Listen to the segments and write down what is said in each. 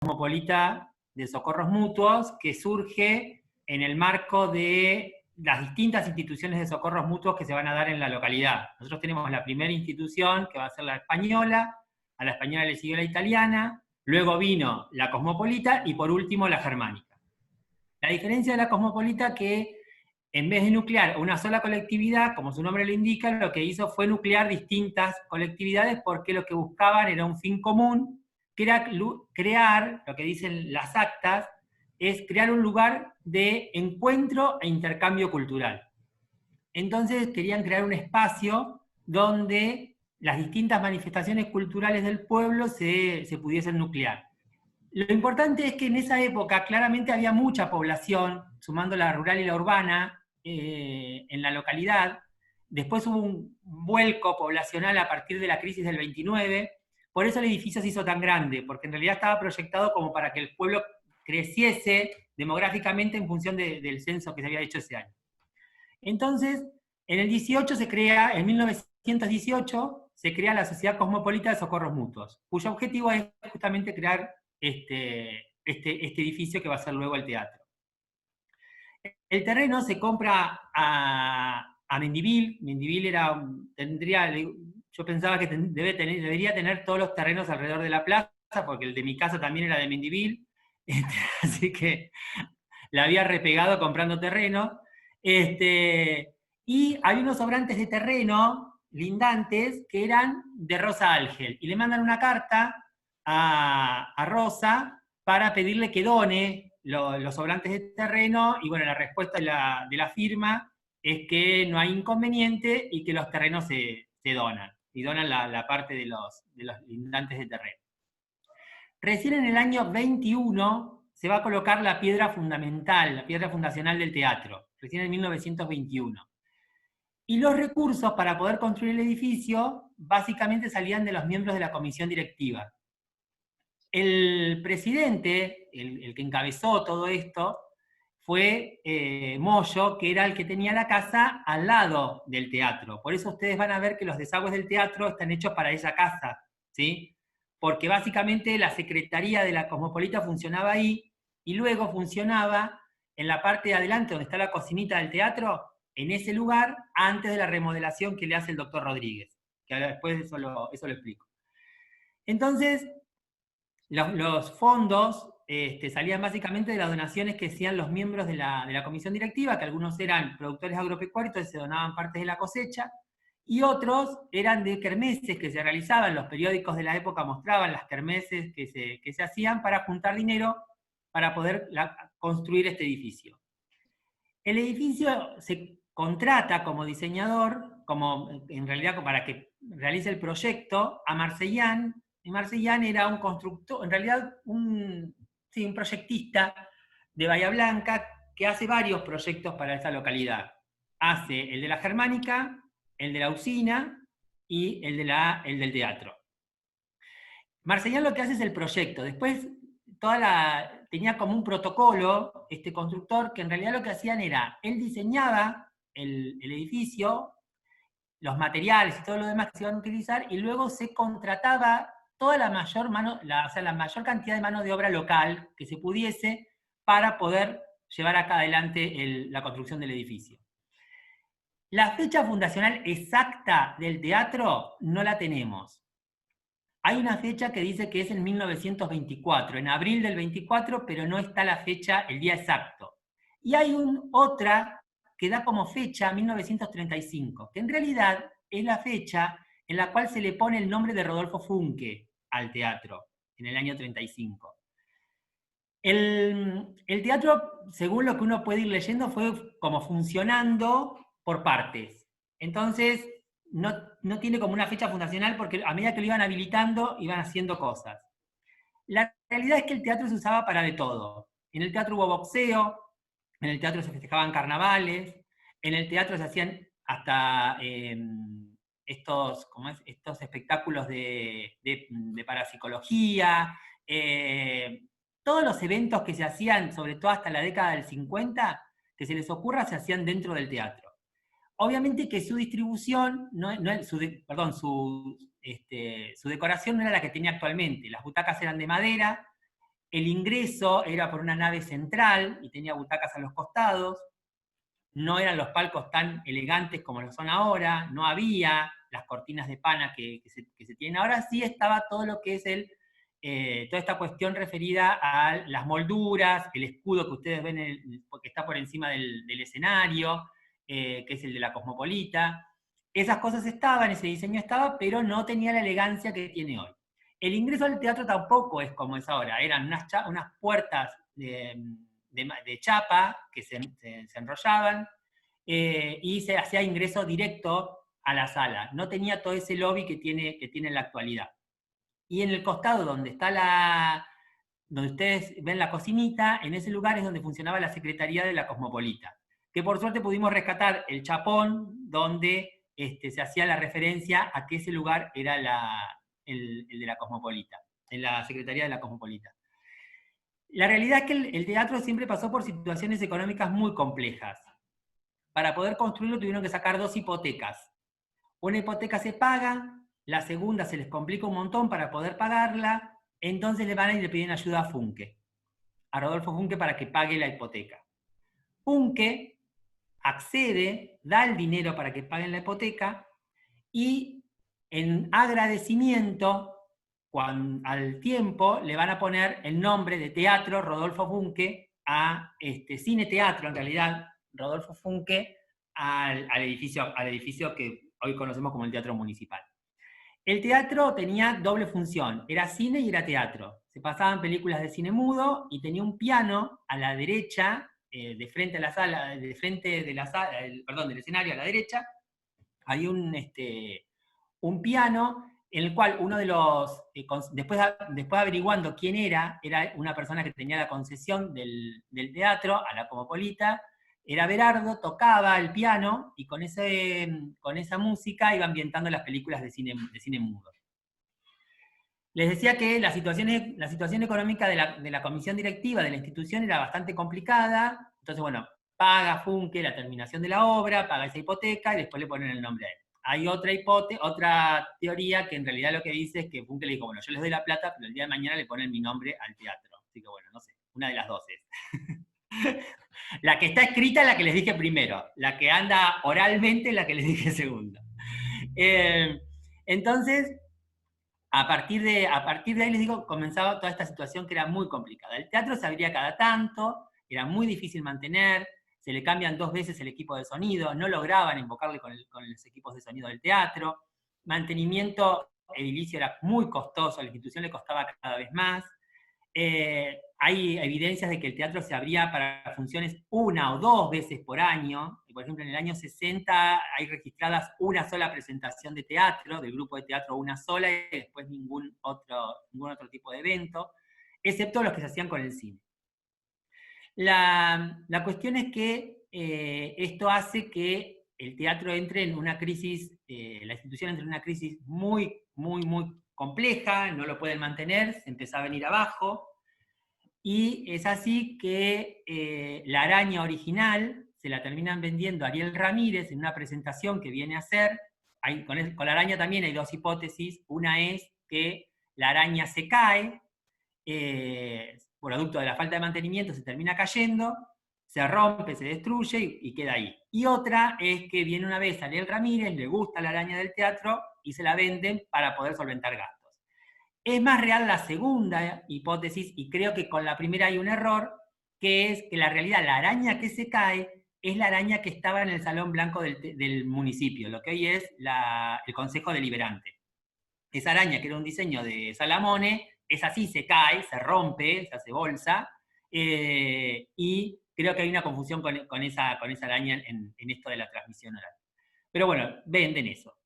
Cosmopolita de Socorros Mutuos, que surge en el marco de las distintas instituciones de socorros mutuos que se van a dar en la localidad. Nosotros tenemos la primera institución, que va a ser la española, a la española le siguió la italiana, luego vino la cosmopolita y por último la germánica. La diferencia de la cosmopolita que en vez de nuclear una sola colectividad, como su nombre lo indica, lo que hizo fue nuclear distintas colectividades porque lo que buscaban era un fin común, que era crear, lo que dicen las actas, es crear un lugar de encuentro e intercambio cultural. Entonces querían crear un espacio donde las distintas manifestaciones culturales del pueblo se pudiesen nuclear. Lo importante es que en esa época claramente había mucha población, sumando la rural y la urbana, en la localidad. Después hubo un vuelco poblacional a partir de la crisis del 29, por eso el edificio se hizo tan grande, porque en realidad estaba proyectado como para que el pueblo creciese demográficamente en función del censo que se había hecho ese año. Entonces, en el 18 se crea, en 1918, se crea la Sociedad Cosmopolita de Socorros Mutuos, cuyo objetivo es justamente crear este edificio que va a ser luego el teatro. El terreno se compra a Mendivil. Mendivil yo pensaba que debería tener todos los terrenos alrededor de la plaza, porque el de mi casa también era de Mendivil, así que la había repegado comprando terreno. Y hay unos sobrantes de terreno lindantes que eran de Rosa Algel, y le mandan una carta a Rosa para pedirle que done los sobrantes de terreno, y bueno, la respuesta de la firma es que no hay inconveniente y que los terrenos se donan, y donan la parte de los lindantes de terreno. Recién en el año 21 se va a colocar la piedra fundamental, la piedra fundacional del teatro, recién en 1921. Y los recursos para poder construir el edificio básicamente salían de los miembros de la comisión directiva. El presidente, el que encabezó todo esto, fue Moyo, que era el que tenía la casa al lado del teatro. Por eso ustedes van a ver que los desagües del teatro están hechos para esa casa, ¿sí? Porque básicamente la secretaría de la Cosmopolita funcionaba ahí, y luego funcionaba en la parte de adelante, donde está la cocinita del teatro, en ese lugar, antes de la remodelación que le hace el doctor Rodríguez, que ahora después eso lo explico. Entonces, los fondos salían básicamente de las donaciones que hacían los miembros de la comisión directiva, que algunos eran productores agropecuarios, entonces se donaban partes de la cosecha, y otros eran de kermeses que se realizaban. Los periódicos de la época mostraban las kermeses que se hacían para juntar dinero para poder construir este edificio. El edificio se contrata como diseñador, como en realidad para que realice el proyecto, a Marcellán. Y Marcellán era un constructor, en realidad un proyectista de Bahía Blanca, que hace varios proyectos para esta localidad. Hace el de la Germánica, el de la usina y el del teatro. Marcellán lo que hace es el proyecto. Después tenía como un protocolo, este constructor, que en realidad lo que hacían era, él diseñaba el edificio, los materiales y todo lo demás que se iban a utilizar, y luego se contrataba toda la mayor cantidad de mano de obra local que se pudiese para poder llevar acá adelante la construcción del edificio. La fecha fundacional exacta del teatro no la tenemos. Hay una fecha que dice que es en 1924, en abril del 24, pero no está la fecha, el día exacto. Y hay otra que da como fecha 1935, que en realidad es la fecha en la cual se le pone el nombre de Rodolfo Funke al teatro, en el año 35. El teatro, según lo que uno puede ir leyendo, fue como funcionando por partes. Entonces, no tiene como una fecha fundacional, porque a medida que lo iban habilitando, iban haciendo cosas. La realidad es que el teatro se usaba para de todo. En el teatro hubo boxeo, en el teatro se festejaban carnavales, en el teatro se hacían hasta estos espectáculos de parapsicología, todos los eventos que se hacían, sobre todo hasta la década del 50, que se les ocurra, se hacían dentro del teatro. Obviamente que su distribución, su decoración no era la que tenía actualmente. Las butacas eran de madera, El ingreso era por una nave central y tenía butacas a los costados. No eran los palcos tan elegantes como lo son ahora, no había las cortinas de pana que se tienen ahora, sí estaba todo lo que es toda esta cuestión referida a las molduras, el escudo que ustedes ven que está por encima del escenario, que es el de la Cosmopolita. Esas cosas estaban, ese diseño estaba, pero no tenía la elegancia que tiene hoy. El ingreso al teatro tampoco es como es ahora, eran unas puertas de chapa que se enrollaban, y se hacía ingreso directo a la sala. No tenía todo ese lobby que tiene en la actualidad. Y en el costado donde ustedes ven la cocinita, en ese lugar es donde funcionaba la Secretaría de la Cosmopolita, que por suerte pudimos rescatar el chapón donde se hacía la referencia a que ese lugar era el de la Cosmopolita, en la Secretaría de la Cosmopolita. La realidad es que el teatro siempre pasó por situaciones económicas muy complejas. Para poder construirlo tuvieron que sacar 2 hipotecas. Una hipoteca se paga, la segunda se les complica un montón para poder pagarla, entonces le van y le piden ayuda a Funke, a Rodolfo Funke, para que pague la hipoteca. Funke accede, da el dinero para que paguen la hipoteca, y en agradecimiento, al tiempo, le van a poner el nombre de Teatro Rodolfo Funke a Cine Teatro, en realidad, Rodolfo Funke, al edificio que hoy conocemos como el Teatro Municipal. El teatro tenía doble función, era cine y era teatro. Se pasaban películas de cine mudo y tenía un piano a la derecha, de frente a la sala, de frente de la sala, perdón, del escenario a la derecha, hay un piano en el cual uno de los, después averiguando quién era una persona que tenía la concesión del teatro a la Cosmopolita, era Berardo, tocaba el piano y con esa música iba ambientando las películas de cine mudo. Les decía que la situación económica de la comisión directiva de la institución era bastante complicada, entonces bueno, paga Funke la terminación de la obra, paga esa hipoteca y después le ponen el nombre a él. Hay otra teoría que en realidad lo que dice es que Funke le dijo, bueno, yo les doy la plata, pero el día de mañana le ponen mi nombre al teatro. Así que bueno, no sé, una de las dos es. La que está escrita es la que les dije primero, la que anda oralmente es la que les dije segundo. Entonces, a partir de ahí, les digo, comenzaba toda esta situación que era muy complicada. El teatro se abría cada tanto, era muy difícil mantener, se le cambian 2 veces el equipo de sonido, no lograban invocarle con los equipos de sonido del teatro, mantenimiento edilicio era muy costoso, a la institución le costaba cada vez más. Hay evidencias de que el teatro se abría para funciones 1 o 2 veces por año. Por ejemplo, en el año 60 hay registradas una sola presentación de teatro, del grupo de teatro una sola, y después ningún otro tipo de evento, excepto los que se hacían con el cine. La cuestión es que esto hace que el teatro entre en una crisis, la institución entre en una crisis muy, muy, muy compleja, no lo pueden mantener, se empezó a venir abajo, y es así que la araña original se la terminan vendiendo a Ariel Ramírez en una presentación que viene a hacer. Con la araña también hay 2 hipótesis. Una es que la araña se cae, producto de la falta de mantenimiento, se termina cayendo, se rompe, se destruye y queda ahí. Y otra es que viene una vez Ariel Ramírez, le gusta la araña del teatro y se la venden para poder solventar gastos. Es más real la segunda hipótesis, y creo que con la primera hay un error, que es que la realidad, la araña que se cae, es la araña que estaba en el Salón Blanco del municipio, lo que hoy es el Consejo Deliberante. Esa araña, que era un diseño de Salamone, es así, se cae, se rompe, se hace bolsa, y creo que hay una confusión con esa araña en esto de la transmisión oral. Pero bueno, venden eso.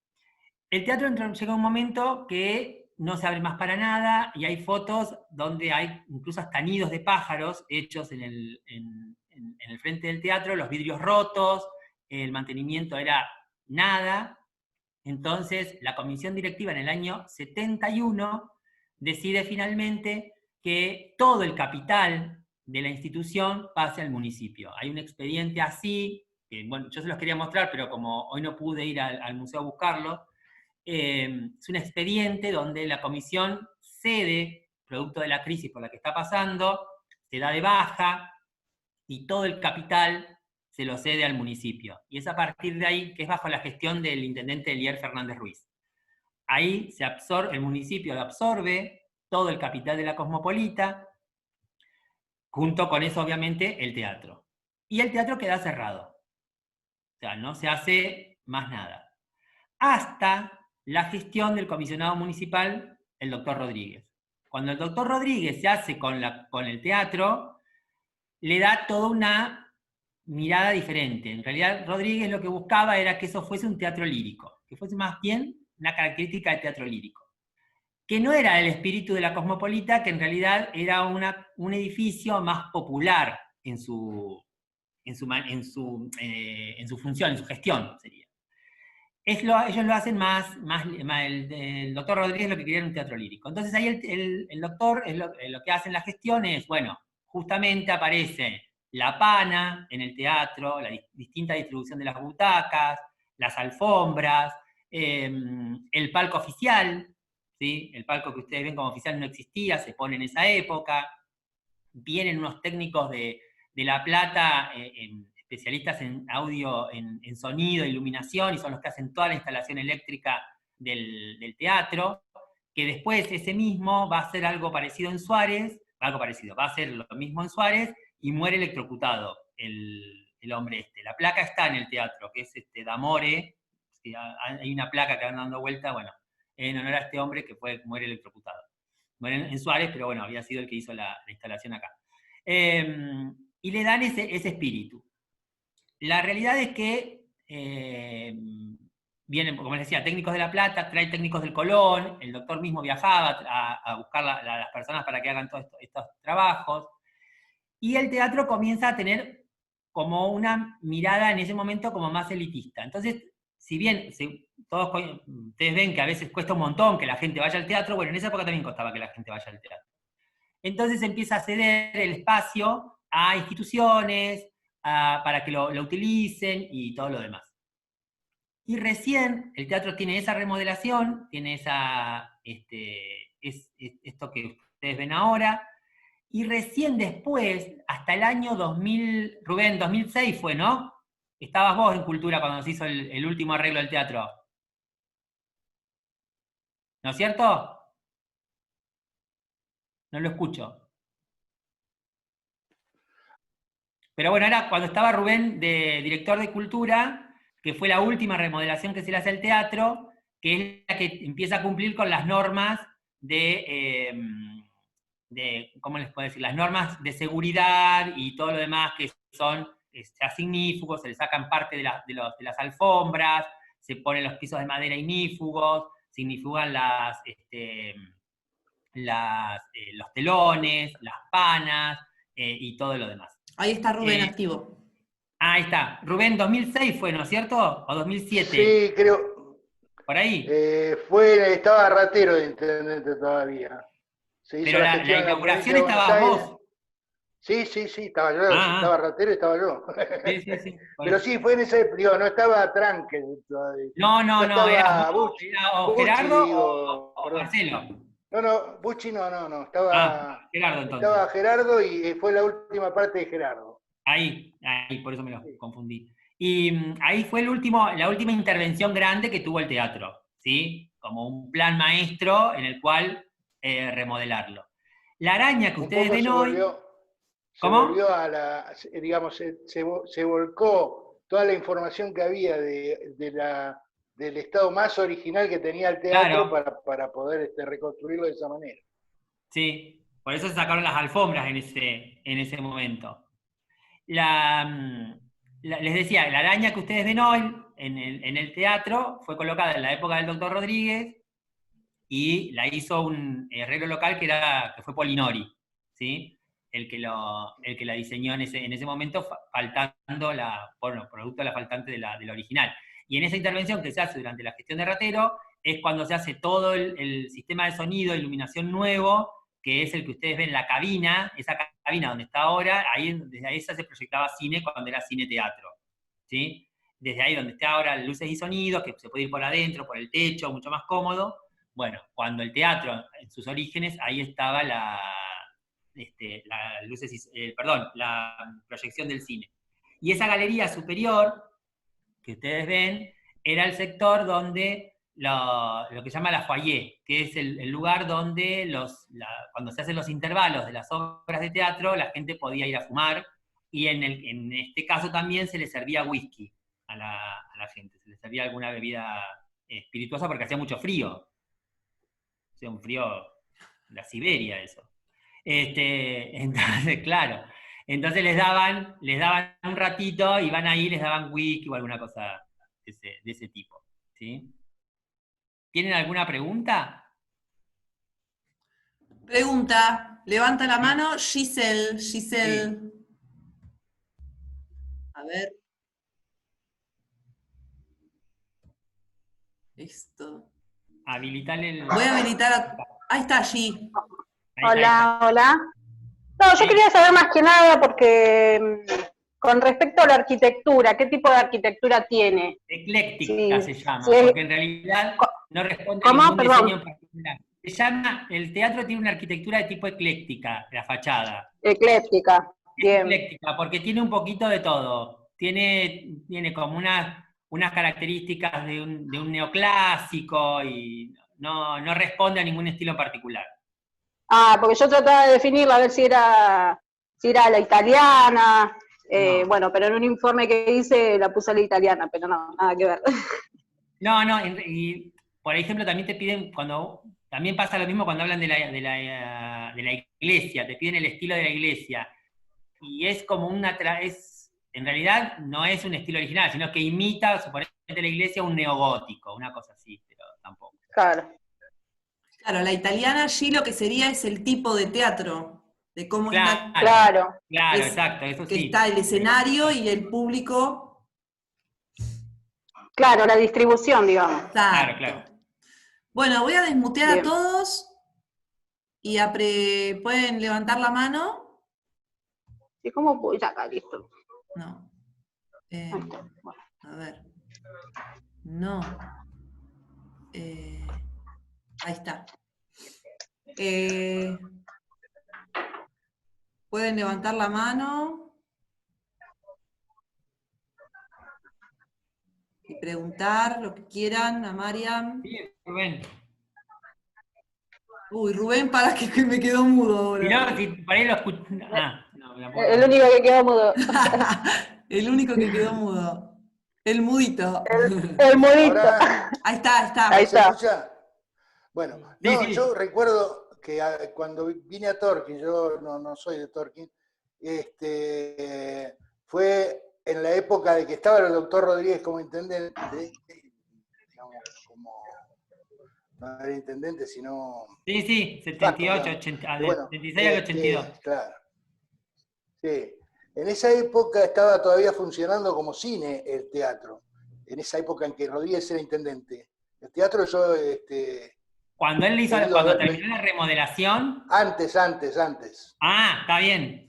El teatro llega un momento que no se abre más para nada, y hay fotos donde hay incluso hasta nidos de pájaros hechos en el frente del teatro, los vidrios rotos, el mantenimiento era nada. Entonces, la comisión directiva en el año 71 decide finalmente que todo el capital de la institución pase al municipio. Hay un expediente así, que bueno, yo se los quería mostrar, pero como hoy no pude ir al museo a buscarlo, es un expediente donde la comisión cede producto de la crisis por la que está pasando, se da de baja y todo el capital se lo cede al municipio. Y es a partir de ahí que es bajo la gestión del intendente Elier Fernández Ruiz. Ahí el municipio absorbe todo el capital de la Cosmopolita, junto con eso obviamente el teatro. Y el teatro queda cerrado. O sea, no se hace más nada. Hasta la gestión del comisionado municipal, el doctor Rodríguez. Cuando el doctor Rodríguez se hace con el teatro, le da toda una mirada diferente. En realidad, Rodríguez lo que buscaba era que eso fuese un teatro lírico, que fuese más bien una característica de teatro lírico, que no era el espíritu de la Cosmopolita, que en realidad era un edificio más popular en su función, en su gestión, sería. Ellos lo hacen el doctor Rodríguez lo que quería era un teatro lírico. Entonces ahí el doctor lo que hace en la gestión es, bueno, justamente aparece la pana en el teatro, la distinta distribución de las butacas, las alfombras, el palco oficial, ¿sí? El palco que ustedes ven como oficial no existía, se pone en esa época. Vienen unos técnicos de La Plata, especialistas en audio, en sonido, iluminación, y son los que hacen toda la instalación eléctrica del teatro, que después ese mismo va a hacer algo parecido en Suárez, va a hacer lo mismo en Suárez, y muere electrocutado el hombre este. La placa está en el teatro, que es D'Amore, hay una placa que anda dando vuelta, bueno, en honor a este hombre que muere electrocutado. Muere en Suárez, pero bueno, había sido el que hizo la instalación acá. Y le dan ese espíritu. La realidad es que vienen, como les decía, técnicos de La Plata, traen técnicos del Colón, el doctor mismo viajaba a buscar las personas para que hagan todos estos trabajos, y el teatro comienza a tener como una mirada en ese momento como más elitista. Entonces, si bien ustedes ven que a veces cuesta un montón que la gente vaya al teatro, bueno, en esa época también costaba que la gente vaya al teatro. Entonces empieza a ceder el espacio a instituciones para que lo utilicen y todo lo demás. Y recién el teatro tiene esa remodelación, tiene esto que ustedes ven ahora, y recién después, hasta el año 2000, Rubén, 2006 fue, ¿no? Estabas vos en Cultura cuando se hizo el último arreglo del teatro. ¿No es cierto? No lo escucho. Pero bueno, era cuando estaba Rubén de director de Cultura, que fue la última remodelación que se le hace al teatro, que es la que empieza a cumplir con las normas ¿cómo les puedo decir? Las normas de seguridad y todo lo demás que son ignífugos, se le sacan parte de las alfombras, se ponen los pisos de madera ignífugos, se ignífugan los telones, las panas y todo lo demás. Ahí está Rubén activo. Ahí está. Rubén, 2006 fue, ¿no es cierto? ¿O 2007? Sí, creo. ¿Por ahí? Estaba ratero de intendente todavía. Se hizo pero la inauguración estabas vos. Sí, estaba yo. Estaba ratero y estaba yo. Sí. Pero sí, fue en ese época, no estaba Tranque todavía. No, era Bucci, o Gerardo o Marcelo. No, Bucci no, estaba Gerardo entonces. Estaba Gerardo y fue la última parte de Gerardo. Ahí, por eso me lo confundí. Y ahí fue la última intervención grande que tuvo el teatro, ¿sí? Como un plan maestro en el cual remodelarlo. La araña que ustedes ven hoy... ¿Cómo? Se volvió digamos, se volcó toda la información que había del estado más original que tenía el teatro, claro, para poder reconstruirlo de esa manera. Sí, por eso se sacaron las alfombras en ese momento. Les decía, la araña que ustedes ven hoy en el teatro fue colocada en la época del doctor Rodríguez y la hizo un herrero local que fue Polinori, ¿sí? El que la diseñó en ese momento, faltando producto de la faltante de la original. Y en esa intervención que se hace durante la gestión de Ratero, es cuando se hace todo el sistema de sonido, iluminación nuevo, que es el que ustedes ven, la cabina, esa cabina donde está ahora, desde ahí se proyectaba cine cuando era cine-teatro, ¿sí? Desde ahí donde está ahora luces y sonidos, que se puede ir por adentro, por el techo, mucho más cómodo, Bueno, cuando el teatro, en sus orígenes, ahí estaba la proyección del cine. Y esa galería superior, que ustedes ven, era el sector donde lo que se llama la foyer, que es el lugar donde cuando se hacen los intervalos de las obras de teatro, la gente podía ir a fumar, y en este caso también se le servía whisky a la gente, se le servía alguna bebida espirituosa porque hacía mucho frío. Hacía un frío, la Siberia eso. Entonces, claro. Entonces les daban un ratito, y van ahí, les daban whisky o alguna cosa de ese tipo. ¿Sí? ¿Tienen alguna pregunta? Pregunta, levanta la mano, Giselle. Sí. A ver. Esto. Habilitarle el... Voy a habilitar a... Ahí está, G. Hola, hola. No, yo quería saber más que nada porque con respecto a la arquitectura, ¿qué tipo de arquitectura tiene? Ecléctica se llama, sí. porque en realidad no responde a ningún diseño particular. Se llama, el teatro tiene una arquitectura de tipo ecléctica, la fachada. Ecléctica, bien. Ecléctica, porque tiene un poquito de todo. Tiene como unas características de un neoclásico y no responde a ningún estilo particular. Ah, porque yo trataba de definirla, a ver si era la italiana, No. bueno, pero en un informe que hice la puse a la italiana, pero no, nada que ver. No, y por ejemplo también te piden, también pasa lo mismo cuando hablan de la iglesia, te piden el estilo de la iglesia, y es como en realidad no es un estilo original, sino que imita, suponete la iglesia, un neogótico, una cosa así, pero tampoco. Claro. Claro, la italiana allí lo que sería es el tipo de teatro, de cómo está. Claro. Claro, exacto, eso que sí. está el escenario y el público. Claro, la distribución, digamos. Claro. Bueno, voy a desmutear Bien. a todos y ¿pueden levantar la mano? ¿Y cómo voy? Ya acá, listo. No. A ver. No. Ahí está. ¿Pueden levantar la mano? Y preguntar lo que quieran a Mariam. Sí, Rubén. Uy, Rubén, para que me quedó mudo ahora. Si por ahí lo escucho. El único que quedó mudo. El único que quedó mudo. El mudito. El mudito. Ahora, Ahí está. Ahí ¿se está. escucha? Bueno, Sí. Yo recuerdo que cuando vine a Torquín, yo no soy de Torquín, fue en la época de que estaba el doctor Rodríguez como intendente, digamos, no era intendente, sino... Sí, 78, 80, del 76 al 82. Claro. Sí. En esa época estaba todavía funcionando como cine el teatro. En esa época en que Rodríguez era intendente. El teatro yo... Cuando él terminó la remodelación. Antes. Ah, está bien.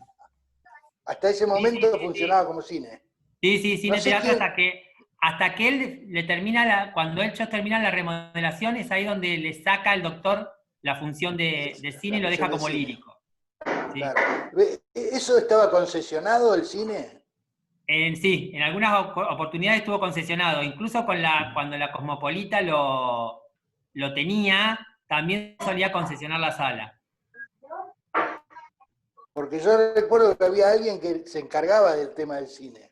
Hasta ese momento funcionaba como cine. Sí, cine teatro hasta que él le termina cuando ellos terminan la remodelación, es ahí donde le saca al doctor la función de cine y lo deja como lírico. Sí. Claro. ¿Eso estaba concesionado el cine? Sí, en algunas oportunidades estuvo concesionado, incluso cuando la Cosmopolita lo tenía, también solía concesionar la sala. Porque yo recuerdo que había alguien que se encargaba del tema del cine.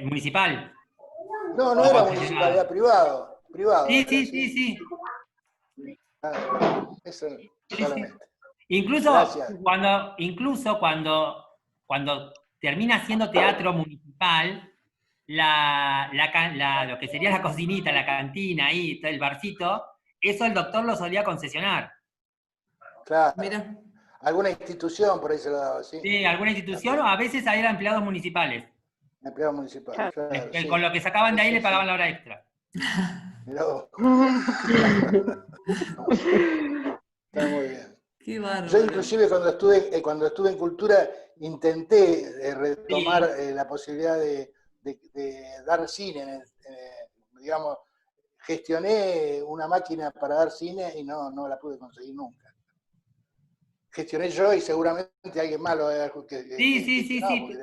¿Municipal? No era municipal, era privado. Sí. Eso solamente. Incluso cuando termina siendo teatro municipal, lo que sería la cocinita, la cantina, ahí, el barcito, eso el doctor lo solía concesionar. Claro. Mira. Alguna institución por ahí se lo daba, ¿sí? Sí, alguna institución, o a veces eran empleados municipales. Empleados municipales, claro. Con lo que sacaban de ahí le pagaban la hora extra. Mirá vos. Está muy bien. Qué bárbaro. Yo inclusive cuando estuve en Cultura intenté retomar la posibilidad de dar cine, digamos, gestioné una máquina para dar cine y no la pude conseguir nunca. Gestioné yo y seguramente alguien más lo debe haber Sí.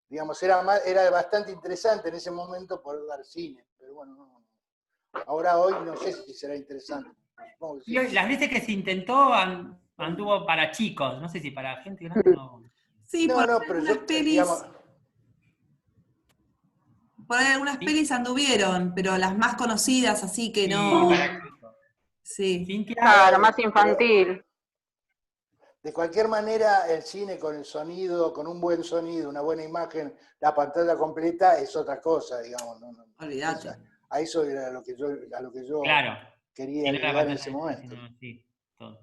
digamos, era bastante interesante en ese momento poder dar cine, pero bueno, no. Ahora hoy no sé si será interesante. Y las veces que se intentó anduvo para chicos, no sé si para gente grande no. Sí, por ahí pero algunas pelis. Por ahí algunas pelis anduvieron, pero las más conocidas, así que no. Sí. Cintia. Claro, más infantil. De cualquier manera, el cine con el sonido, con un buen sonido, una buena imagen, la pantalla completa es otra cosa, digamos. Olvídate. A eso era a lo que yo Claro. quería llegar en ese momento. Sí, todo.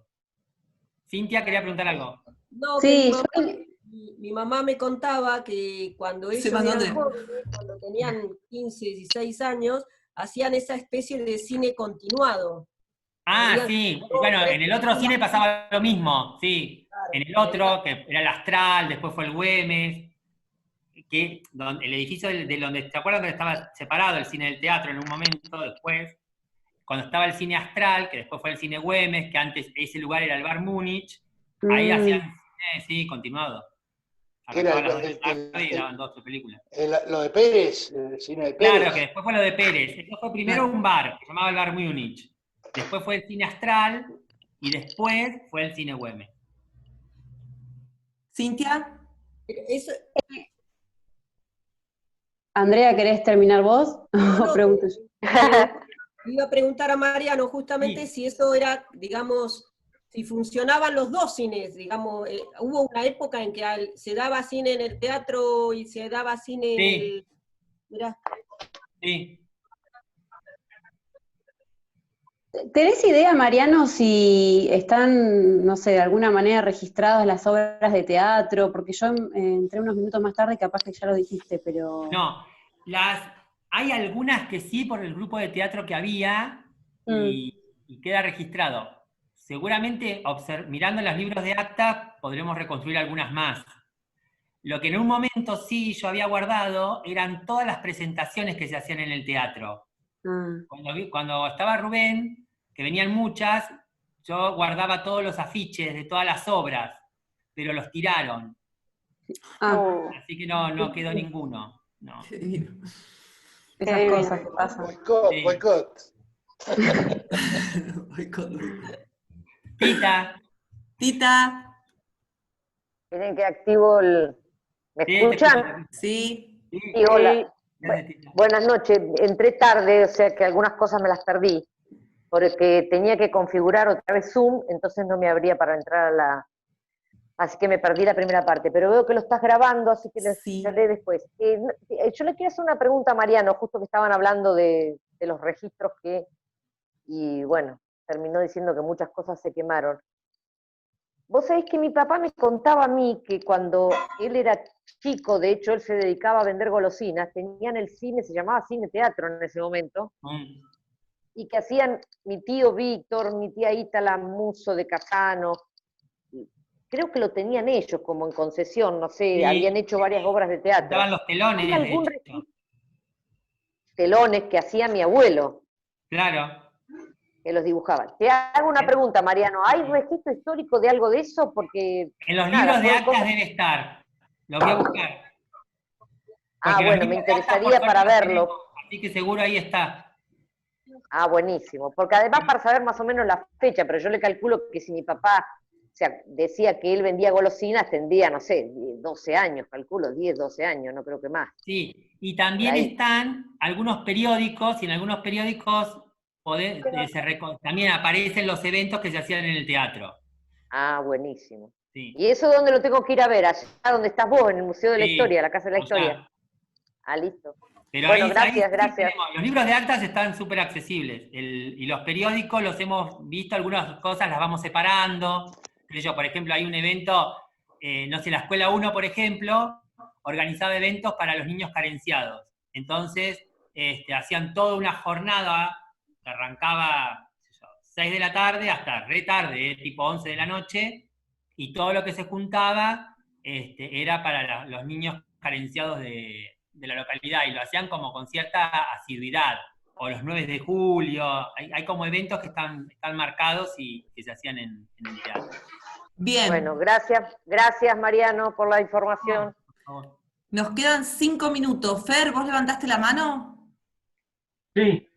Cintia quería preguntar algo. No, Sí, que mi mamá me contaba que cuando ellos eran jóvenes, cuando tenían 15, 16 años, hacían esa especie de cine continuado. Sí, bueno, en el otro cine pasaba lo mismo, sí. Claro, en el otro, que era el Astral, después fue el Güemes, el edificio de donde, ¿se acuerdan que estaba separado el cine del teatro en un momento después? Cuando estaba el cine Astral, que después fue el cine Güemes, que antes ese lugar era el Bar Múnich, ahí hacían cine, sí, continuado. Arrancaban las 2 de la tarde y daban 2 o 3 películas. Lo de Pérez, el cine de Pérez. Claro, que después fue lo de Pérez. Esto fue primero un bar, que se llamaba el Bar Múnich. Después fue el cine Astral, y después fue el cine Güemes. ¿Cintia? Andrea, ¿querés terminar vos? No, Pregunto yo. Iba a preguntar a Mariano justamente si eso era, digamos, si funcionaban los dos cines, digamos, hubo una época en que se daba cine en el teatro y se daba cine en el... Mirá. Sí. ¿Tenés idea, Mariano, si están, no sé, de alguna manera registradas las obras de teatro? Porque yo entré unos minutos más tarde, capaz que ya lo dijiste, pero... No, hay algunas que sí por el grupo de teatro que había y queda registrado. Seguramente mirando los libros de actas podremos reconstruir algunas más. Lo que en un momento sí yo había guardado eran todas las presentaciones que se hacían en el teatro. Cuando estaba Rubén, que venían muchas, yo guardaba todos los afiches de todas las obras, pero los tiraron. Así que no quedó ninguno. No. Esas cosas que pasan. Boicot. Tita. Tienen que activo el... ¿Me escuchan? Sí. Sí, hola. Buenas noches. Entré tarde, o sea que algunas cosas me las perdí, porque tenía que configurar otra vez Zoom, entonces no me abría para entrar a la... Así que me perdí la primera parte, pero veo que lo estás grabando, así que lo escucharé después. Yo le quiero hacer una pregunta a Mariano, justo que estaban hablando de los registros y bueno, terminó diciendo que muchas cosas se quemaron. Vos sabés que mi papá me contaba a mí que cuando él era chico, de hecho él se dedicaba a vender golosinas, tenían el cine, se llamaba cine teatro en ese momento, y que hacían mi tío Víctor, mi tía Ítala Muso de Casano, creo que lo tenían ellos como en concesión, no sé, habían hecho varias obras de teatro. Estaban los telones. ¿Hay algún telones que hacía mi abuelo? Claro. Que los dibujaban. Te hago una pregunta, Mariano, ¿hay registro histórico de algo de eso? Porque en los libros de actas debe estar. Lo voy a buscar. Bueno, me interesaría para verlo. Así que seguro ahí está. Buenísimo. Porque además para saber más o menos la fecha, pero yo le calculo que si mi papá decía que él vendía golosinas, tendría, no sé, 12 años, calculo, 10, 12 años, no creo que más. Sí, y también están algunos periódicos, y en algunos periódicos también aparecen los eventos que se hacían en el teatro. Buenísimo. Sí. ¿Y eso dónde lo tengo que ir a ver? Allá donde estás vos, en el Museo de la Historia, la Casa de la Historia. Listo. Pero bueno, gracias. Los libros de actas están súper accesibles, y los periódicos los hemos visto, algunas cosas las vamos separando. Por ejemplo, hay un evento, no sé, la Escuela 1, por ejemplo, organizaba eventos para los niños carenciados. Entonces, hacían toda una jornada que arrancaba 6 de la tarde hasta re tarde, tipo 11 de la noche, y todo lo que se juntaba era para los niños carenciados de la localidad, y lo hacían como con cierta asiduidad. o los 9 de julio, hay como eventos que están marcados y que se hacían en el teatro. Bien. Bueno, gracias Mariano por la información. Por favor. Nos quedan 5 minutos. Fer, ¿vos levantaste la mano? Sí.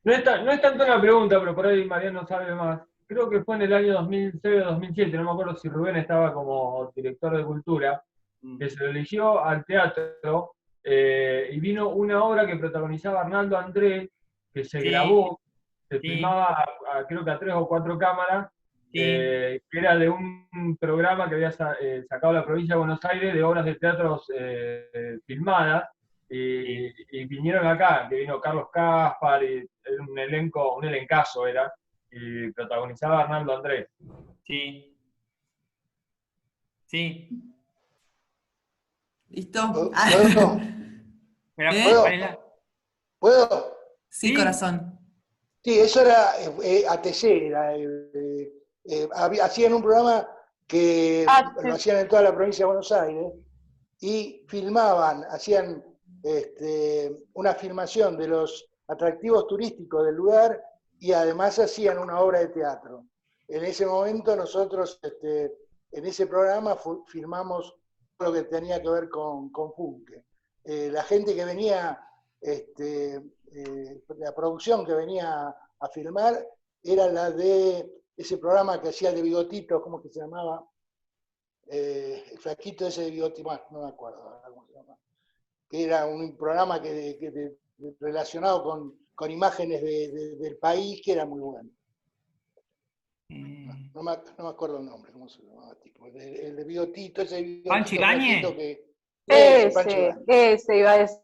No es tanto una pregunta, pero por ahí Mariano sabe más. Creo que fue en el año 2006 o 2007, no me acuerdo si Rubén estaba como director de cultura, que se lo eligió al teatro, y vino una obra que protagonizaba Arnaldo André, que se grabó, se filmaba creo que a 3 o 4 cámaras, que era de un programa que había sacado la provincia de Buenos Aires de obras de teatros filmadas, y vinieron acá, que vino Carlos Caspar, y un elencazo era, y protagonizaba Arnaldo Andrés. Sí. Sí. ¿Listo? Pero, ¿Puedo? Sí, corazón. Sí, eso era ATC, hacían un programa que lo hacían en toda la provincia de Buenos Aires, y filmaban, hacían una filmación de los atractivos turísticos del lugar, y además hacían una obra de teatro. En ese momento nosotros, en ese programa, filmamos lo que tenía que ver con Funke. La gente que venía, la producción que venía a filmar, era la de ese programa que hacía el de Bigotito, ¿cómo que se llamaba? El flaquito ese de Bigotito, no me acuerdo ahora cómo se llama. Que era un programa relacionado con imágenes del país, que era muy bueno. No me acuerdo el nombre, ¿cómo se llamaba? El de Bigotito, ese Bigotito. ¿Pancho Ibáñez? Ese iba a decir.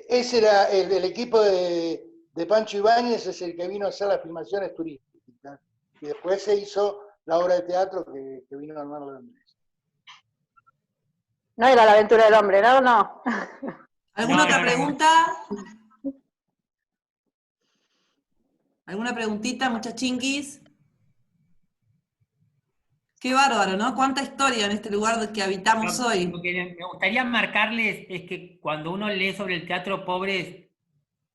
Ese era el equipo de Pancho Ibáñez, es el que vino a hacer las filmaciones turísticas. Y después se hizo la obra de teatro que vino Arnaldo Andrés. No era La aventura del hombre, ¿no? No. ¿Alguna otra pregunta? ¿Alguna preguntita, muchas chinguis? Qué bárbaro, ¿no? Cuánta historia en este lugar que habitamos hoy. Lo que me gustaría marcarles es que cuando uno lee sobre el teatro Pobres,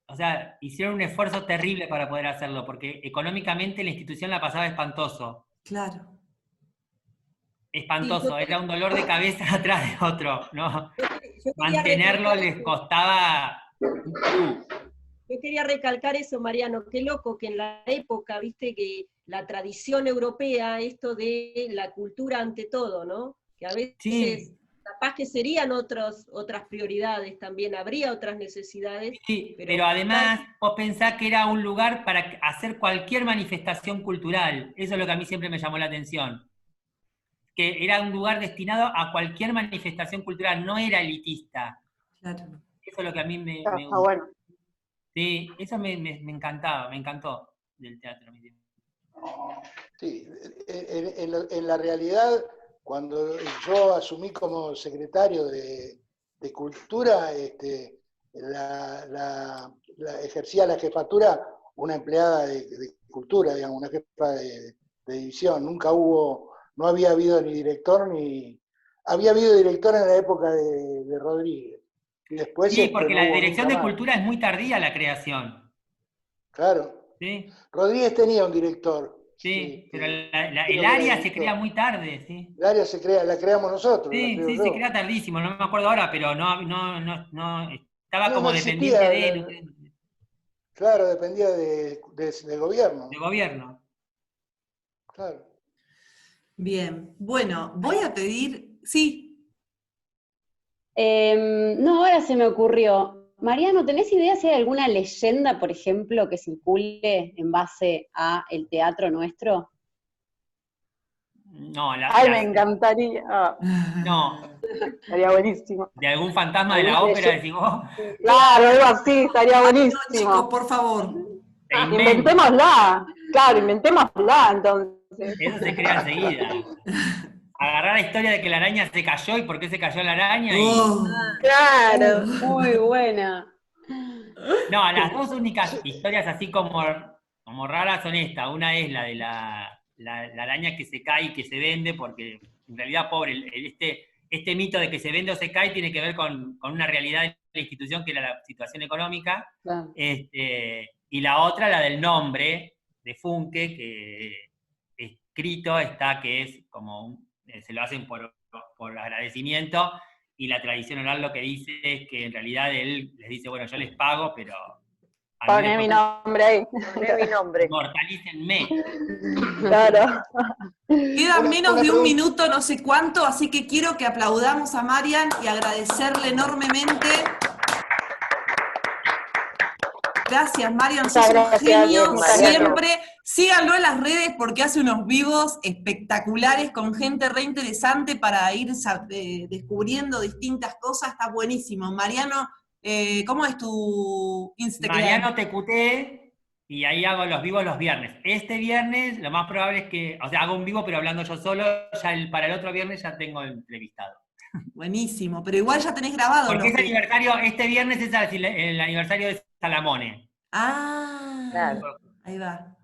o sea, hicieron un esfuerzo terrible para poder hacerlo, porque económicamente la institución la pasaba espantoso. Claro. Espantoso, era un dolor de cabeza atrás de otro, ¿no? Mantenerlo les costaba un club. Yo quería recalcar eso, Mariano, qué loco que en la época, viste, que la tradición europea, esto de la cultura ante todo, ¿no? Que a veces capaz que serían otras prioridades también, habría otras necesidades. Sí, pero además vos pensás que era un lugar para hacer cualquier manifestación cultural, eso es lo que a mí siempre me llamó la atención. Que era un lugar destinado a cualquier manifestación cultural, no era elitista. Claro. Eso es lo que a mí me Está bueno. Sí, eso me encantaba, me encantó del teatro. Sí, en la realidad, cuando yo asumí como secretario de Cultura, ejercía la jefatura una empleada de Cultura, digamos, una jefa de división. No había habido ni director, había habido director en la época de Rodríguez. Y después, sí, porque la dirección de Cultura es muy tardía la creación. Claro. ¿Sí? Rodríguez tenía un director. Sí, pero el área se crea muy tarde, ¿sí? El área la creamos nosotros. Sí, se crea tardísimo, no me acuerdo ahora, pero no estaba como dependiente de... Claro, dependía del gobierno. De gobierno. Claro. Bien, bueno, voy a pedir... Sí. No, ahora se me ocurrió. Mariano, ¿tenés idea si hay alguna leyenda, por ejemplo, que circule en base a el teatro nuestro? No, me encantaría. No. Estaría buenísimo. ¿De algún fantasma de la ópera, decís vos? Claro, algo así, estaría buenísimo. No, chicos, por favor. Inventémosla. Claro, inventémosla, entonces. Eso se crea enseguida. Agarrar la historia de que la araña se cayó y por qué se cayó la araña. Claro. Muy buena. No, las dos únicas historias así como raras son estas. Una es la de la araña que se cae y que se vende, porque en realidad, pobre, este mito de que se vende o se cae tiene que ver con una realidad de la institución, que era la situación económica, Claro. Y la otra, la del nombre de Funke, que escrito está que es como, se lo hacen por agradecimiento, y la tradición oral lo que dice es que en realidad él les dice, bueno, yo les pago, pero... Pone mi nombre ahí. Poné mi nombre. Inmortalícenme. Claro. Quedan menos de un minuto, no sé cuánto, así que quiero que aplaudamos a Marian y agradecerle enormemente. Gracias, Marian, sos un genio siempre. Síganlo en las redes porque hace unos vivos espectaculares con gente re interesante para ir descubriendo distintas cosas. Está buenísimo. Mariano, ¿cómo es tu Instagram? Mariano TQT, y ahí hago los vivos los viernes. Este viernes lo más probable es que, o sea, hago un vivo pero hablando yo solo, ya para el otro viernes ya tengo entrevistado. Buenísimo, pero igual ya tenés grabado. Porque es aniversario, este viernes es el aniversario de Salamone. Ah, Claro. ahí va.